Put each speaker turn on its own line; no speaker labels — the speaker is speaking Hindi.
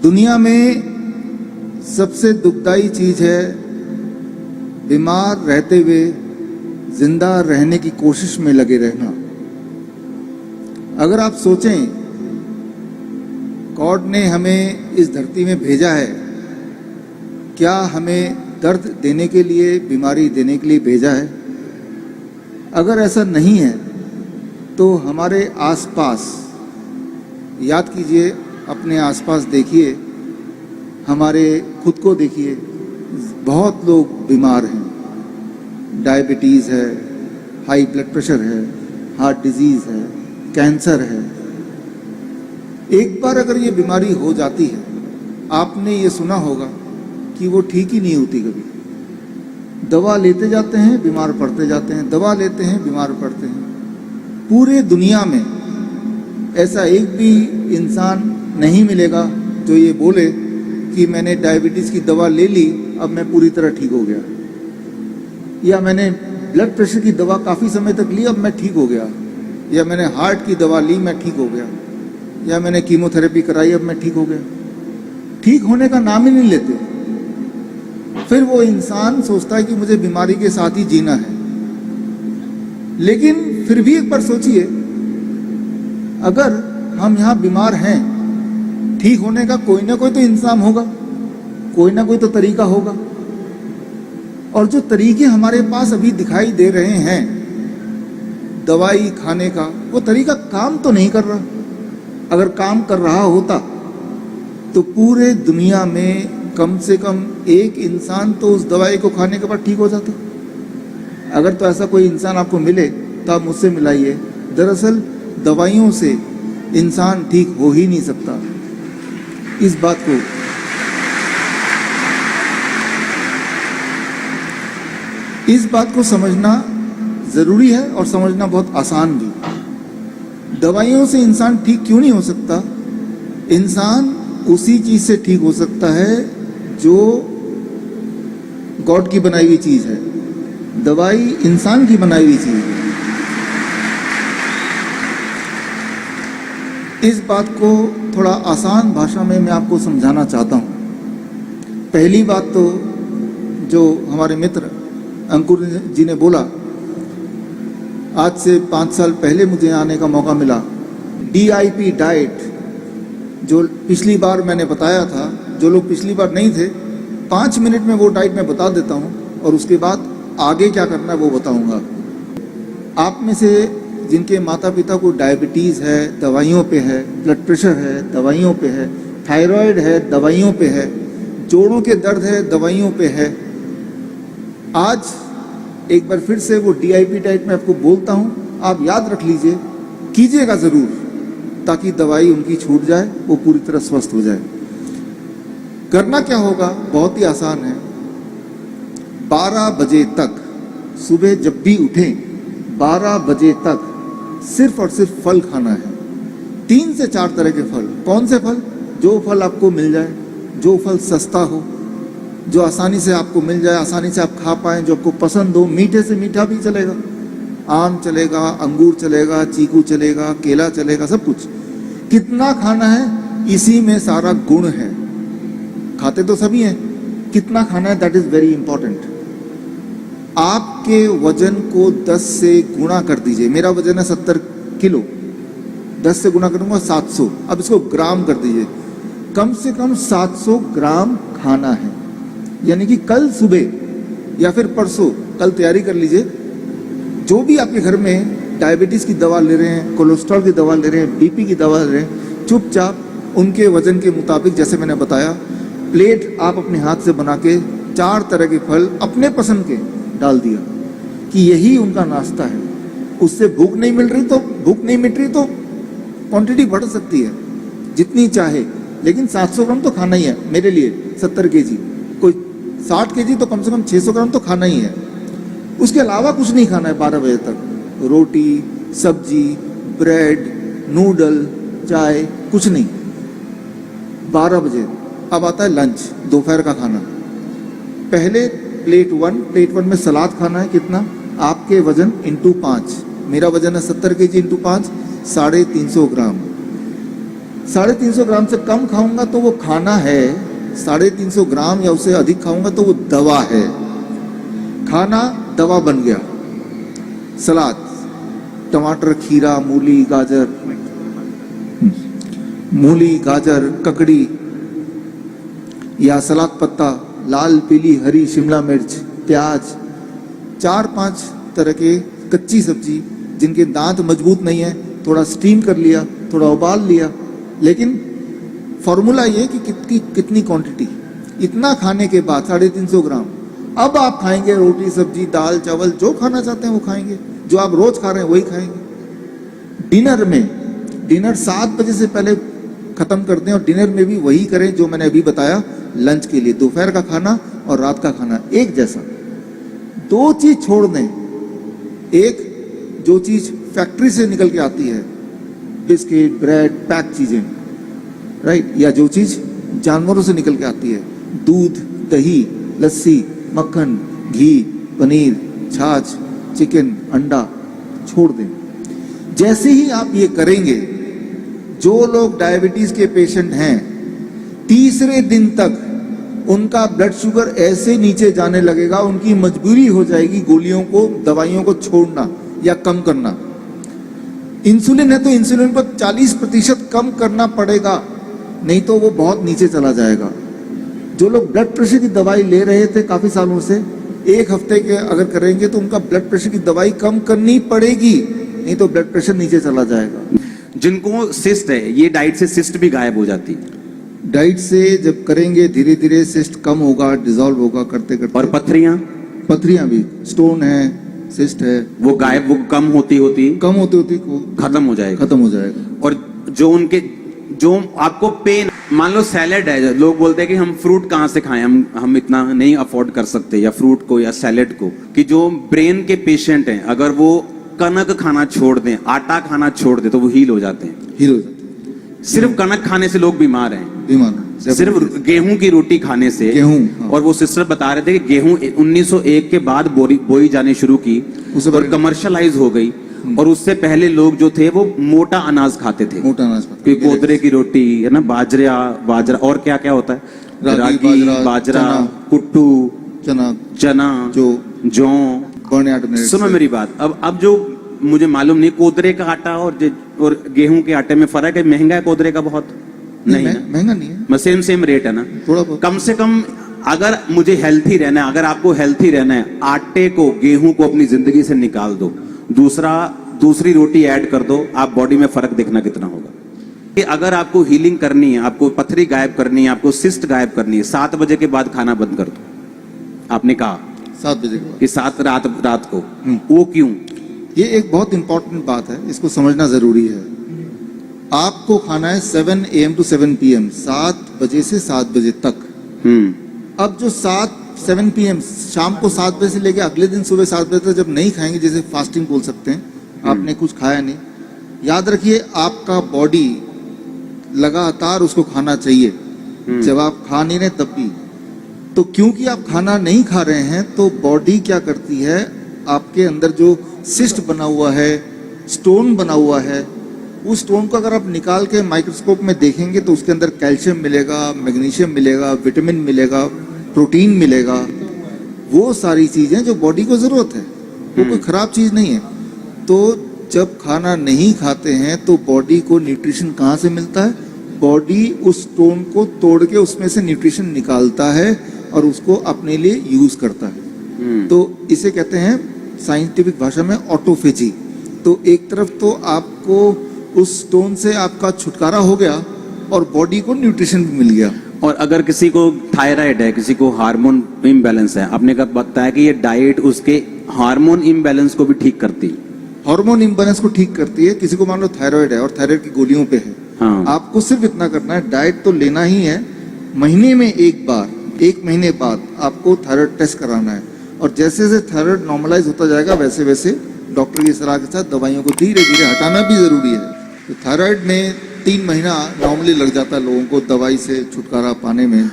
दुनिया में सबसे दुखदाई चीज है बीमार रहते हुए जिंदा रहने की कोशिश में लगे रहना। अगर आप सोचें, गॉड ने हमें इस धरती में भेजा है, क्या हमें दर्द देने के लिए, बीमारी देने के लिए भेजा है? अगर ऐसा नहीं है तो हमारे आसपास याद कीजिए, अपने आसपास देखिए, हमारे खुद को देखिए, बहुत लोग बीमार हैं। डायबिटीज़ है, हाई ब्लड प्रेशर है, हार्ट डिजीज़ है, कैंसर है। एक बार अगर ये बीमारी हो जाती है, आपने ये सुना होगा कि वो ठीक ही नहीं होती कभी। दवा लेते जाते हैं, बीमार पड़ते जाते हैं, दवा लेते हैं, बीमार पड़ते हैं। पूरे दुनिया में ऐसा एक भी इंसान नहीं मिलेगा जो ये बोले कि मैंने डायबिटीज़ की दवा ले ली, अब मैं पूरी तरह ठीक हो गया, या मैंने ब्लड प्रेशर की दवा काफ़ी समय तक ली, अब मैं ठीक हो गया, या मैंने हार्ट की दवा ली, मैं ठीक हो गया, या मैंने कीमोथेरेपी कराई, अब मैं ठीक हो गया। ठीक होने का नाम ही नहीं लेते। फिर वो इंसान सोचता है कि मुझे बीमारी के साथ ही जीना है। लेकिन फिर भी एक बार सोचिए, अगर हम यहाँ बीमार हैं, ठीक होने का कोई ना कोई तो इंतजाम होगा, कोई ना कोई तो तरीका होगा। और जो तरीके हमारे पास अभी दिखाई दे रहे हैं दवाई खाने का, वो तरीका काम तो नहीं कर रहा। अगर काम कर रहा होता तो पूरे दुनिया में कम से कम एक इंसान तो उस दवाई को खाने के बाद ठीक हो जाता। अगर तो ऐसा कोई इंसान आपको मिले तो आप मुझसे मिलाइए। दरअसल दवाइयों से इंसान ठीक हो ही नहीं सकता। इस बात को समझना ज़रूरी है और समझना बहुत आसान भी। दवाइयों से इंसान ठीक क्यों नहीं हो सकता? इंसान उसी चीज़ से ठीक हो सकता है जो गॉड की बनाई हुई चीज़ है। दवाई इंसान की बनाई हुई चीज़ है। इस बात को थोड़ा आसान भाषा में मैं आपको समझाना चाहता हूँ। पहली बात तो जो हमारे मित्र अंकुर जी ने बोला, आज से 5 साल पहले मुझे आने का मौका मिला। DIP डाइट, जो पिछली बार मैंने बताया था, जो लोग पिछली बार नहीं थे, 5 मिनट में वो डाइट मैं बता देता हूँ और उसके बाद आगे क्या करना है वो बताऊँगा। आप में से जिनके माता पिता को डायबिटीज़ है, दवाइयों पे है, ब्लड प्रेशर है, दवाइयों पे है, थायराइड है, दवाइयों पे है, जोड़ों के दर्द है, दवाइयों पे है, आज एक बार फिर से वो DIP डाइट में आपको बोलता हूँ, आप याद रख लीजिए, कीजिएगा ज़रूर, ताकि दवाई उनकी छूट जाए, वो पूरी तरह स्वस्थ हो जाए। करना क्या होगा? बहुत ही आसान है। 12 बजे तक, सुबह जब भी उठें, 12 बजे तक सिर्फ और सिर्फ फल खाना है। 3 से 4 तरह के फल। कौन से फल? जो फल आपको मिल जाए, जो फल सस्ता हो, जो आसानी से आपको मिल जाए, आसानी से आप खा पाएँ, जो आपको पसंद हो। मीठे से मीठा भी चलेगा, आम चलेगा, अंगूर चलेगा, चीकू चलेगा, केला चलेगा, सब कुछ। कितना खाना है, इसी में सारा गुण है। खाते तो सभी हैं, कितना खाना है, दैट इज वेरी इंपॉर्टेंट। आपके वजन को 10 से गुणा कर दीजिए। मेरा वजन है 70 किलो, 10 से गुणा करूंगा 700। अब इसको ग्राम कर दीजिए। कम से कम 700 ग्राम खाना है। यानी कि कल सुबह या फिर परसों, कल तैयारी कर लीजिए। जो भी आपके घर में डायबिटीज़ की दवा ले रहे हैं, कोलेस्ट्रॉल की दवा ले रहे हैं, BP की दवा ले रहे हैं, चुपचाप उनके वजन के मुताबिक, जैसे मैंने बताया, प्लेट आप अपने हाथ से बना के 4 तरह के फल अपने पसंद के डाल दिया कि यही उनका नाश्ता है। उससे भूख नहीं मिट रही तो क्वांटिटी बढ़ सकती है जितनी चाहे, लेकिन 700 ग्राम तो खाना ही है। मेरे लिए 70 kg, कोई 60 kg तो कम से कम 600 ग्राम तो खाना ही है। उसके अलावा कुछ नहीं खाना है 12 बजे तक। रोटी, सब्जी, ब्रेड, नूडल, चाय, कुछ नहीं। 12 बजे अब आता है लंच, दोपहर का खाना। पहले प्लेट 1 में सलाद खाना है। कितना? आपके वजन इंटू 5। मेरा वजन है 70 kg इंटू 5, 350 ग्राम। 350 ग्राम से कम खाऊंगा तो वो खाना है, 350 ग्राम या उससे अधिक खाऊंगा तो वो दवा है। खाना दवा बन गया। सलाद, टमाटर, खीरा, मूली, गाजर, ककड़ी या सलाद पत्ता, लाल, पीली, हरी, शिमला मिर्च, प्याज, 4-5 तरह के कच्ची सब्जी जिनके दांत मजबूत नहीं है, थोड़ा स्टीम कर लिया, थोड़ा उबाल लिया। लेकिन फॉर्मूला ये कि कितनी क्वांटिटी, इतना खाने के बाद 350 ग्राम। अब आप खाएंगे रोटी, सब्जी, दाल, चावल, जो खाना चाहते हैं वो खाएंगे, जो आप रोज खा रहे हैं वही खाएंगे। डिनर 7 बजे से पहले खत्म कर दें और डिनर में भी वही करें जो मैंने अभी बताया। लंच के लिए दोपहर का खाना और रात का खाना एक जैसा। 2 चीज छोड़ दें, एक जो चीज फैक्ट्री से निकल के आती है, बिस्किट, ब्रेड, पैक चीजें, राइट, या जो चीज जानवरों से निकल के आती है, दूध, दही, लस्सी, मक्खन, घी, पनीर, छाछ, चिकन, अंडा, छोड़ दें। जैसे ही आप ये करेंगे, जो लोग डायबिटीज के पेशेंट हैं, तीसरे दिन तक उनका ब्लड शुगर ऐसे नीचे जाने लगेगा, उनकी मजबूरी हो जाएगी गोलियों को, दवाइयों को छोड़ना या कम करना। इंसुलिन है तो इंसुलिन को 40% कम करना पड़ेगा, नहीं तो वो बहुत नीचे चला जाएगा। जो लोग ब्लड प्रेशर की दवाई ले रहे थे काफी सालों से, 1 हफ्ते के अगर करेंगे तो उनका ब्लड प्रेशर की दवाई कम करनी पड़ेगी, नहीं तो ब्लड प्रेशर नीचे चला जाएगा।
जिनको सिस्ट है, ये डाइट से सिस्ट भी गायब हो जाती है।
डाइट से जब करेंगे धीरे धीरे सिस्ट कम होगा, डिसॉल्व होगा करते करते।
और पथरियां
भी, स्टोन है, सिस्ट है,
वो गायब, वो कम होती
खत्म हो जाएगा।
और जो आपको पेन, मान लो सैलेड है, लोग बोलते हैं कि हम फ्रूट कहाँ से खाएं, हम इतना नहीं अफोर्ड कर सकते, या फ्रूट को या सैलेड को, कि जो ब्रेन के पेशेंट हैं अगर वो कनक खाना छोड़ दें, आटा खाना छोड़ दें, तो वो हील हो जाते हैं। सिर्फ कनक खाने से लोग बीमार हैं, सिर्फ गेहूं की रोटी खाने से।
हाँ।
और वो सिस्टर बता रहे थे कि गेहूं 1901 के बाद बोई जानी शुरू की और कमर्शलाइज हो गई, और उससे पहले लोग जो थे वो मोटा अनाज खाते थे, कोदरे की रोटी है ना, बाजरा और क्या क्या होता है, रागी, बाजरा, कुट्टू, चना, जौ। सुनो मेरी बात, अब जो मुझे मालूम नहीं, कोदरे का आटा और गेहूं के आटे में फर्क है? महंगा है कोदरे का बहुत? नहीं,
महंगा नहीं है,
सेम रेट है ना,
थोड़ा बहुत।
कम से कम अगर मुझे हेल्थी रहना है, अगर आपको हेल्थी रहना है, आटे को, गेहूं को अपनी जिंदगी से निकाल दो, दूसरी रोटी ऐड कर दो, आप बॉडी में फर्क देखना कितना होगा। कि अगर आपको हीलिंग करनी है, आपको पथरी गायब करनी है, आपको सिस्ट गायब करनी है, 7 बजे के बाद खाना बंद कर दो। आपने कहा
7 बजे के बाद
कि 7 रात को, वो क्यों?
ये एक बहुत इंपॉर्टेंट बात है, इसको समझना जरूरी है। आपको खाना है 7 AM to 7 PM, 7 बजे से 7 बजे तक। अब जो 7 PM शाम को 7 बजे से लेके अगले दिन सुबह 7 बजे तक जब नहीं खाएंगे, जैसे फास्टिंग बोल सकते हैं, आपने कुछ खाया नहीं, याद रखिए आपका बॉडी लगातार उसको खाना चाहिए। जब आप खा नहीं रहे तब भी, तो क्योंकि आप खाना नहीं खा रहे हैं, तो बॉडी क्या करती है, आपके अंदर जो सिस्ट बना हुआ है, स्टोन बना हुआ है, उस स्टोन को अगर आप निकाल के माइक्रोस्कोप में देखेंगे तो उसके अंदर कैल्शियम मिलेगा, मैग्नीशियम मिलेगा, विटामिन मिलेगा, प्रोटीन मिलेगा, वो सारी चीजें जो बॉडी को जरूरत है, वो कोई खराब चीज नहीं है। तो जब खाना नहीं खाते हैं तो बॉडी को न्यूट्रिशन कहाँ से मिलता है? बॉडी उस स्टोन को तोड़ के उसमें से न्यूट्रिशन निकालता है और उसको अपने लिए यूज करता है। तो इसे कहते हैं साइंटिफिक भाषा में ऑटोफेजी। तो एक तरफ तो आपको उस स्टोन से आपका छुटकारा हो गया और बॉडी को न्यूट्रिशन भी मिल गया।
और अगर किसी को थायराइड है, किसी को हार्मोन इम्बैलेंस है, आपने कब बताया कि ये डाइट उसके हार्मोन इम्बैलेंस को भी ठीक करती है?
हार्मोन इम्बैलेंस को ठीक करती है। किसी को मान लो थायराइड है और थायराइड की गोलियों पे है,
हाँ।
आपको सिर्फ इतना करना है, डाइट तो लेना ही है, महीने में एक बार, 1 महीने बाद आपको थायराइड टेस्ट कराना है, और जैसे जैसे थायराइड नॉर्मलाइज होता जाएगा वैसे वैसे डॉक्टर की सलाह के साथ दवाइयों को धीरे धीरे हटाना भी जरूरी है। तो थायराइड में 3 महीना नॉर्मली लग जाता है लोगों को दवाई से छुटकारा पाने में।